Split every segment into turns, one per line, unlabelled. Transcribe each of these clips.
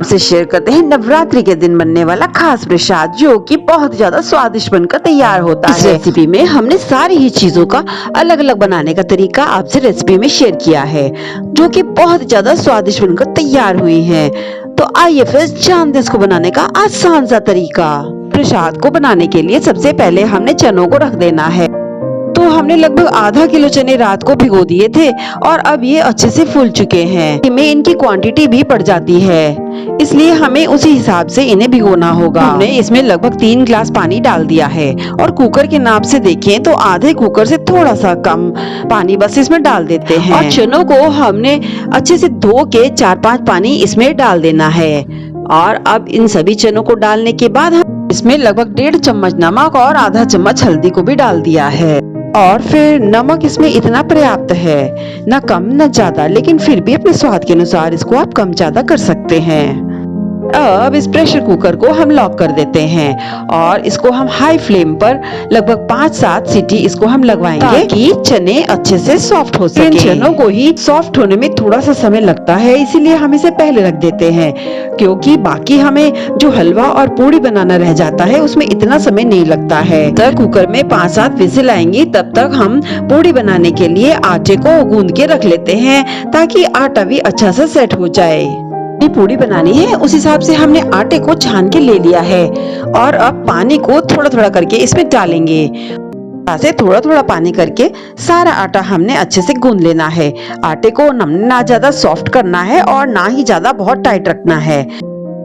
से शेयर करते हैं नवरात्रि के दिन बनने वाला खास प्रसाद, जो कि बहुत ज्यादा स्वादिष्ट बनकर तैयार होता है। इस रेसिपी में हमने सारी ही चीजों का अलग अलग बनाने का तरीका आपसे रेसिपी में शेयर किया है, जो कि बहुत ज्यादा स्वादिष्ट बनकर तैयार हुई है। तो आइए फिर जानते हैं इसको बनाने का आसान सा तरीका। प्रसाद को बनाने के लिए सबसे पहले हमने चनों को रख देना है। तो हमने लगभग आधा किलो चने रात को भिगो दिए थे और अब ये अच्छे से फूल चुके हैं। इनमें इनकी क्वांटिटी भी बढ़ जाती है, इसलिए हमें उसी हिसाब से इन्हें भिगोना होगा। हमने इसमें लगभग 3 ग्लास पानी डाल दिया है और कुकर के नाप से देखें तो आधे कुकर से थोड़ा सा कम पानी बस इसमें डाल देते हैं। और चनों को हमने अच्छे से धो के 4-5 पानी इसमें डाल देना है। और अब इन सभी चनों को डालने के बाद हम इसमें लगभग 1.5 चम्मच नमक और आधा चम्मच हल्दी को भी डाल दिया है। और फिर नमक इसमें इतना पर्याप्त है, न कम न ज्यादा, लेकिन फिर भी अपने स्वाद के अनुसार इसको आप कम ज्यादा कर सकते हैं। अब इस प्रेशर कुकर को हम लॉक कर देते हैं और इसको हम हाई फ्लेम पर लगभग 5-7 सीटी इसको हम लगवाएंगे ताकि चने अच्छे से सॉफ्ट हो सके। इन चनों को ही सॉफ्ट होने में थोड़ा सा समय लगता है, इसीलिए हम इसे पहले रख देते हैं, क्योंकि बाकी हमें जो हलवा और पूड़ी बनाना रह जाता है उसमें इतना समय नहीं लगता है। तब कुकर में 5-7 विजिल आएंगी, तब तक हम पूड़ी बनाने के लिए आटे को गूंद के रख लेते हैं ताकि आटा भी अच्छा सा सेट हो जाए। पूड़ी बनानी है उस हिसाब से हमने आटे को छान के ले लिया है और अब पानी को थोड़ा थोड़ा करके इसमें डालेंगे। ऐसे थोड़ा थोड़ा पानी करके सारा आटा हमने अच्छे से गूंद लेना है। आटे को ना ज्यादा सॉफ्ट करना है और ना ही ज्यादा बहुत टाइट रखना है।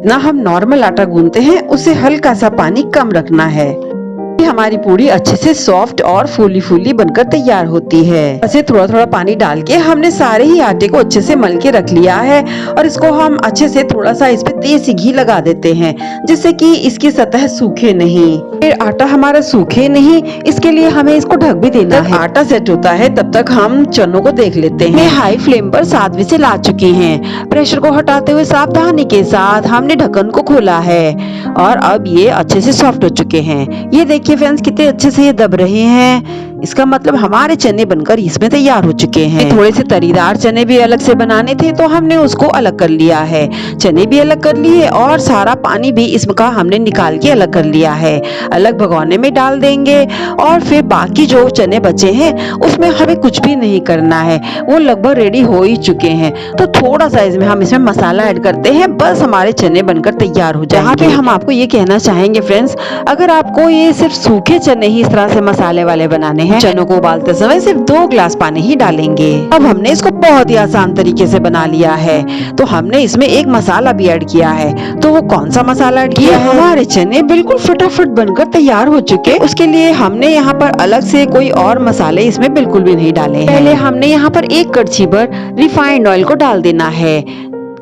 ना हम नॉर्मल आटा गूंदते हैं उससे हल्का सा पानी कम रखना है। हमारी पूड़ी अच्छे से सॉफ्ट और फूली फूली बनकर तैयार होती है। ऐसे थोड़ा थोड़ा पानी डाल के हमने सारे ही आटे को अच्छे से मल के रख लिया है और इसको हम अच्छे से थोड़ा सा इस पे देसी घी लगा देते हैं, जिससे कि इसकी सतह सूखे नहीं। फिर आटा हमारा सूखे नहीं, इसके लिए हमें इसको ढक भी देना है। आटा सेट होता है तब तक हम चनों को देख लेते हैं। हाई फ्लेम पर 7 विजिल आ चुके हैं। प्रेशर को हटाते हुए सावधानी के साथ हमने ढक्कन को खोला है और अब ये अच्छे से सॉफ्ट हो चुके हैं। ये देखिए फ्रेंड्स, कितने अच्छे से ये दब रहे हैं। इसका मतलब हमारे चने बनकर इसमें तैयार हो चुके हैं। थोड़े से तरीदार चने भी अलग से बनाने थे तो हमने उसको अलग कर लिया है। चने भी अलग कर लिए और सारा पानी भी इसका हमने निकाल के अलग कर लिया है। अलग भगोने में डाल देंगे और फिर बाकी जो चने बचे हैं उसमें हमें कुछ भी नहीं करना है, वो लगभग रेडी हो ही चुके हैं। तो थोड़ा सा हम इसमें मसाला ऐड करते हैं, बस हमारे चने बनकर तैयार हो जाएंगे। यहाँ पे हम आपको ये कहना चाहेंगे फ्रेंड्स, अगर आपको ये सिर्फ सूखे चने ही इस तरह से मसाले वाले बनाने हैं, चनों को उबालते समय सिर्फ 2 ग्लास पानी ही डालेंगे। अब हमने इसको बहुत ही आसान तरीके से बना लिया है। तो हमने इसमें एक मसाला भी ऐड किया है। तो वो कौन सा मसाला ऐड किया है? हमारे चने बिल्कुल फटाफट बनकर तैयार हो चुके। उसके लिए हमने यहाँ पर अलग से कोई और मसाले इसमें बिल्कुल भी नहीं डाले हैं। पहले हमने यहाँ पर 1 कड़छी भर रिफाइंड ऑयल को डाल देना है।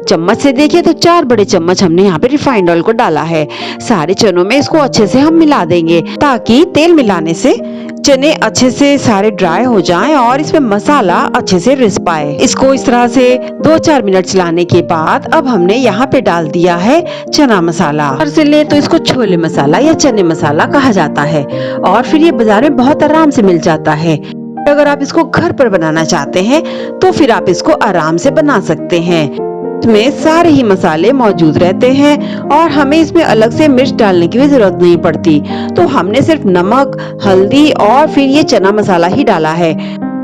चम्मच से देखिए तो 4 बड़े चम्मच हमने यहाँ पे रिफाइंड ऑयल को डाला है। सारे चनों में इसको अच्छे से हम मिला देंगे ताकि तेल मिलाने से चने अच्छे से सारे ड्राई हो जाएं और इसमें मसाला अच्छे से रिस पाए। इसको इस तरह से 2-4 मिनट चलाने के बाद अब हमने यहाँ पे डाल दिया है चना मसाला। और से ले तो इसको छोले मसाला या चने मसाला कहा जाता है और फिर ये बाजार में बहुत आराम से मिल जाता है। अगर आप इसको घर पर बनाना चाहते हैं तो फिर आप इसको आराम से बना सकते हैं। इसमें सारे ही मसाले मौजूद रहते हैं और हमें इसमें अलग से मिर्च डालने की भी जरूरत नहीं पड़ती। तो हमने सिर्फ नमक, हल्दी और फिर ये चना मसाला ही डाला है।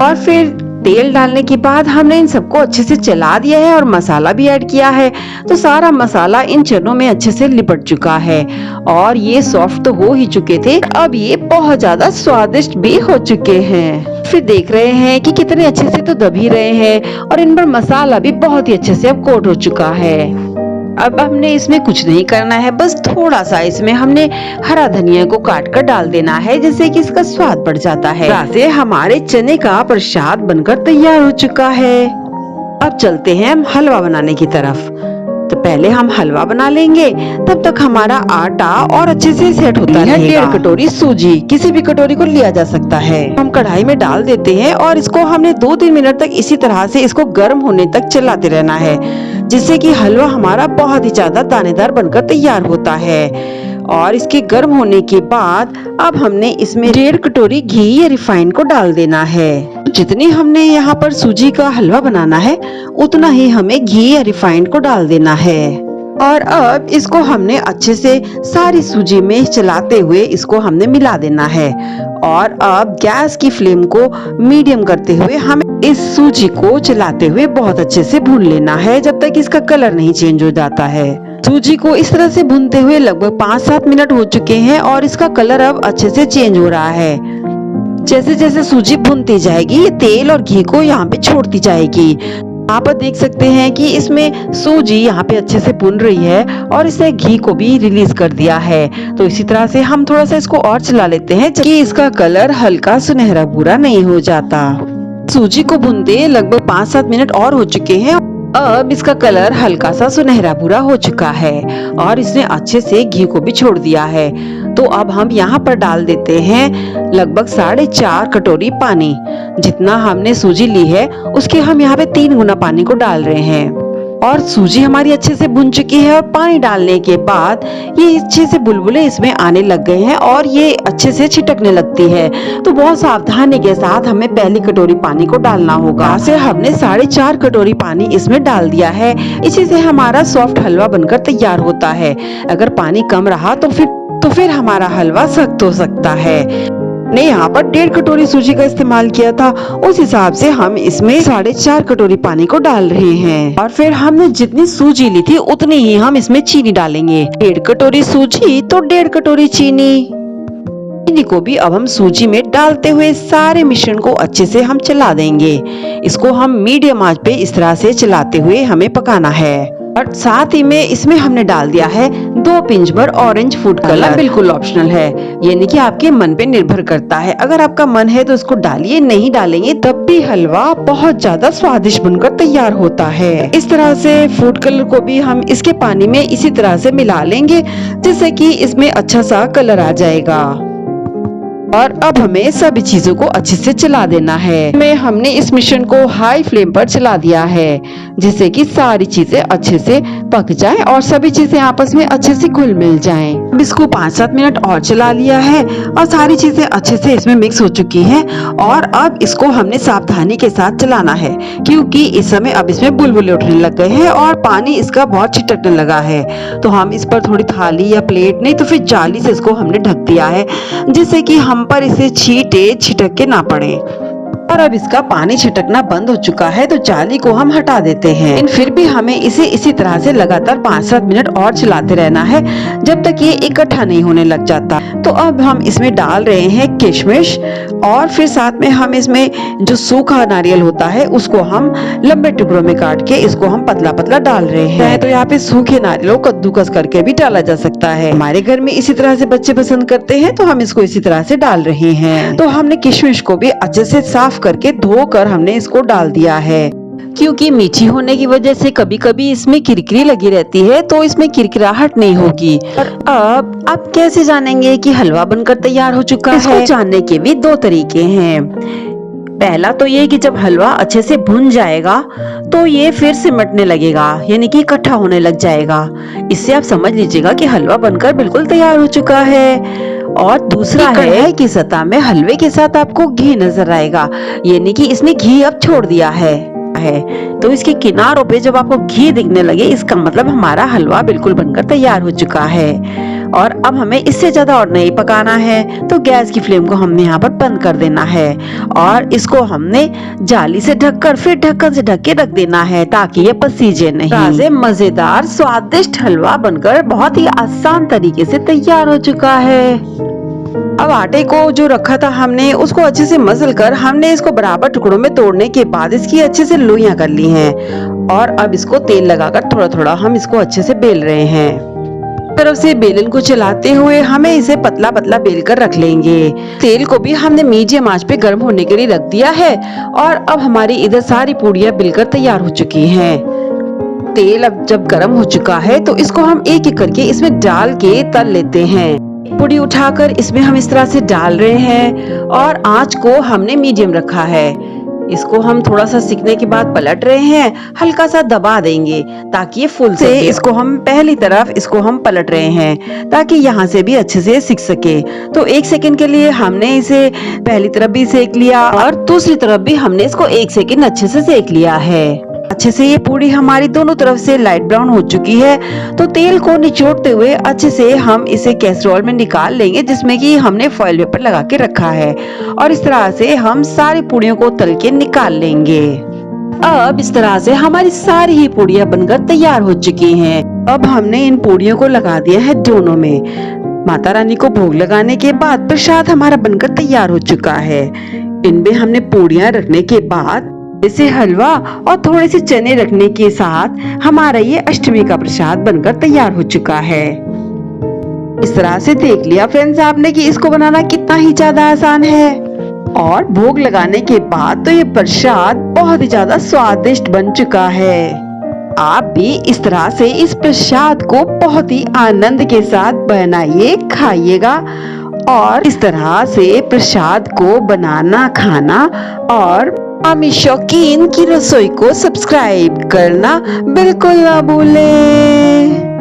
और फिर तेल डालने के बाद हमने इन सबको अच्छे से चला दिया है और मसाला भी ऐड किया है। तो सारा मसाला इन चनों में अच्छे से लिपट चुका है और ये सॉफ्ट तो हो ही चुके थे, अब ये बहुत ज्यादा स्वादिष्ट भी हो चुके हैं। फिर देख रहे हैं कि कितने अच्छे से तो दब ही रहे हैं और इन पर मसाला भी बहुत ही अच्छे से अब कोट हो चुका है। अब हमने इसमें कुछ नहीं करना है, बस थोड़ा सा इसमें हमने हरा धनिया को काट कर डाल देना है, जिससे कि इसका स्वाद बढ़ जाता है। वैसे हमारे चने का प्रसाद बनकर तैयार हो चुका है। अब चलते हैं हम हलवा बनाने की तरफ। तो पहले हम हलवा बना लेंगे, तब तक हमारा आटा और अच्छे से सेट होता है। 1.5 कटोरी सूजी, किसी भी कटोरी को लिया जा सकता है। हम कढ़ाई में डाल देते हैं और इसको हमने 2-3 मिनट तक इसी तरह से इसको गर्म होने तक चलाते रहना है, जिससे कि हलवा हमारा बहुत ही ज्यादा दानेदार बनकर तैयार होता है। और इसके गर्म होने के बाद अब हमने इसमें 1.5 कटोरी घी या रिफाइंड को डाल देना है। जितनी हमने यहाँ पर सूजी का हलवा बनाना है उतना ही हमें घी या रिफाइंड को डाल देना है। और अब इसको हमने अच्छे से सारी सूजी में चलाते हुए इसको हमने मिला देना है। और अब गैस की फ्लेम को मीडियम करते हुए हमें इस सूजी को चलाते हुए बहुत अच्छे से भून लेना है जब तक इसका कलर नहीं चेंज हो जाता है। सूजी को इस तरह से भूनते हुए लगभग 5-7 मिनट हो चुके हैं और इसका कलर अब अच्छे से चेंज हो रहा है। जैसे जैसे सूजी भुनती जाएगी ये तेल और घी को यहाँ पे छोड़ती जाएगी। आप देख सकते हैं कि इसमें सूजी यहाँ पे अच्छे से भुन रही है और इसने घी को भी रिलीज कर दिया है। तो इसी तरह से हम थोड़ा सा इसको और चला लेते हैं कि इसका कलर हल्का सुनहरा भूरा नहीं हो जाता। सूजी को भूनते लगभग 5-7 मिनट और हो चुके हैं। अब इसका कलर हल्का सा सुनहरा भूरा हो चुका है और इसने अच्छे से घी को भी छोड़ दिया है। तो अब हम यहाँ पर डाल देते हैं लगभग 4.5 कटोरी पानी। जितना हमने सूजी ली है उसके हम यहाँ पे 3 गुना पानी को डाल रहे हैं। और सूजी हमारी अच्छे से भुन चुकी है और पानी डालने के बाद ये अच्छे से बुलबुले इसमें आने लग गए हैं और ये अच्छे से छिटकने लगती है। तो बहुत सावधानी के साथ हमें पहली कटोरी पानी को डालना होगा। से हमने 4.5 कटोरी पानी इसमें डाल दिया है। इसी से हमारा सॉफ्ट हलवा बनकर तैयार होता है। अगर पानी कम रहा तो फिर हमारा हलवा सख्त हो सकता है। ने यहाँ पर 1.5 कटोरी सूजी का इस्तेमाल किया था, उस हिसाब से हम इसमें 4.5 कटोरी पानी को डाल रहे हैं। और फिर हमने जितनी सूजी ली थी उतनी ही हम इसमें चीनी डालेंगे। 1.5 कटोरी सूजी तो 1.5 कटोरी चीनी को भी अब हम सूजी में डालते हुए सारे मिश्रण को अच्छे से हम चला देंगे। इसको हम मीडियम आंच पे इस तरह से चलाते हुए हमें पकाना है। और साथ ही में इसमें हमने डाल दिया है 2 पिंच भर ऑरेंज फूड कलर। बिल्कुल ऑप्शनल है, यानी कि आपके मन पे निर्भर करता है। अगर आपका मन है तो इसको डालिए, नहीं डालेंगे तब भी हलवा बहुत ज्यादा स्वादिष्ट बनकर तैयार होता है। इस तरह से फूड कलर को भी हम इसके पानी में इसी तरह से मिला लेंगे जिससे कि इसमें अच्छा सा कलर आ जाएगा। और अब हमें सभी चीजों को अच्छे से चला देना है। हमने इस मिश्रण को हाई फ्लेम पर चला दिया है जिससे कि सारी चीजें अच्छे से पक जाएं और सभी चीजें आपस में अच्छे से घुल मिल जाएं। अब इसको 5-7 मिनट और चला लिया है और सारी चीजें अच्छे से इसमें मिक्स हो चुकी हैं। और अब इसको हमने सावधानी के साथ चलाना है क्योंकि इस समय अब इसमें बुलबुले उठने लग गए हैं और पानी इसका बहुत छिटकने लगा है। तो हम इस पर थोड़ी थाली या प्लेट नहीं तो फिर जाली से इसको हमने ढक दिया है जिससे कि हम पर इसे छिटक के ना पड़े। और अब इसका पानी छिटकना बंद हो चुका है तो जाली को हम हटा देते हैं। लेकिन फिर भी हमें इसे इसी तरह से लगातार 5-7 मिनट और चलाते रहना है जब तक ये इकट्ठा नहीं होने लग जाता। तो अब हम इसमें डाल रहे हैं किशमिश और फिर साथ में हम इसमें जो सूखा नारियल होता है उसको हम लंबे टुकड़ों में काट के इसको हम पतला पतला डाल रहे हैं। तो यहाँ पे सूखे नारियल को कद्दूकस करके भी डाला जा सकता है। हमारे घर में इसी तरह से बच्चे पसंद करते हैं तो हम इसको इसी तरह से डाल रहे हैं। तो हमने किशमिश को भी अच्छे से साफ करके धोकर हमने इसको डाल दिया है क्योंकि मीठी होने की वजह से कभी कभी इसमें किरकिरी लगी रहती है तो इसमें किरकिराहट नहीं होगी। और अब कैसे जानेंगे कि हलवा बनकर तैयार हो चुका है? इसको जानने के भी 2 तरीके हैं। पहला तो ये कि जब हलवा अच्छे से भुन जाएगा तो ये फिर सिमटने लगेगा, यानी कि इकट्ठा होने लग जाएगा। इससे आप समझ लीजिएगा कि हलवा बनकर बिल्कुल तैयार हो चुका है। और दूसरा है कि सतह में हलवे के साथ आपको घी नजर आएगा, यानी कि इसने घी अब छोड़ दिया है। तो इसके किनारों पे जब आपको घी दिखने लगे इसका मतलब हमारा हलवा बिल्कुल बनकर तैयार हो चुका है। और अब हमें इससे ज्यादा और नहीं पकाना है तो गैस की फ्लेम को हमने यहाँ पर बंद कर देना है और इसको हमने जाली से ढककर फिर ढक्कन से ढक के रख देना है ताकि ये पसीजे नहीं। मजेदार स्वादिष्ट हलवा बनकर बहुत ही आसान तरीके से तैयार हो चुका है। अब आटे को जो रखा था हमने उसको अच्छे से मसल कर हमने इसको बराबर टुकड़ों में तोड़ने के बाद इसकी अच्छे से लोइयां कर ली हैं। और अब इसको तेल लगाकर थोड़ा थोड़ा हम इसको अच्छे से बेल रहे हैं। तरफ से बेलन को चलाते हुए हमें इसे पतला पतला बेल कर रख लेंगे। तेल को भी हमने मीडियम आंच पे गर्म होने के लिए रख दिया है और अब हमारी इधर सारी पूड़ियाँ बेलकर तैयार हो चुकी हैं। तेल अब जब गर्म हो चुका है तो इसको हम एक एक करके इसमें डाल के तल लेते हैं। पूड़ी उठाकर इसमें हम इस तरह से डाल रहे हैं और आंच को हमने मीडियम रखा है। इसको हम थोड़ा सा सिकने के बाद पलट रहे हैं, हल्का सा दबा देंगे ताकि ये फुल से इसको हम पहली तरफ इसको हम पलट रहे हैं ताकि यहाँ से भी अच्छे से सिक सके। तो 1 सेकंड के लिए हमने इसे पहली तरफ भी सेक लिया और दूसरी तरफ भी हमने इसको 1 सेकंड अच्छे से सेक लिया है। अच्छे से ये पूड़ी हमारी दोनों तरफ से लाइट ब्राउन हो चुकी है, तो तेल को निचोड़ते हुए अच्छे से हम इसे कैसरोल में निकाल लेंगे, जिसमें कि हमने फॉइल पेपर लगा के रखा है। और इस तरह से हम सारी पूड़ियों को तल के निकाल लेंगे। अब इस तरह से हमारी सारी ही पूड़ियाँ बनकर तैयार हो चुकी हैं। अब हमने इन पूड़ियों को लगा दिया है दोनों में। माता रानी को भोग लगाने के बाद प्रसाद हमारा बनकर तैयार हो चुका है। इनमें हमने पूड़ियाँ रखने के बाद इसे हलवा और थोड़े से चने रखने के साथ हमारा ये अष्टमी का प्रसाद बनकर तैयार हो चुका है। इस तरह से देख लिया फ्रेंड्स आपने कि इसको बनाना कितना ही ज्यादा आसान है। और भोग लगाने के बाद तो ये प्रसाद बहुत ही ज्यादा स्वादिष्ट बन चुका है। आप भी इस तरह से इस प्रसाद को बहुत ही आनंद के साथ बनाइए, खाइएगा। और इस तरह से प्रसाद को बनाना, खाना और आमी शौकीन की रसोई को सब्सक्राइब करना बिल्कुल ना भूलें।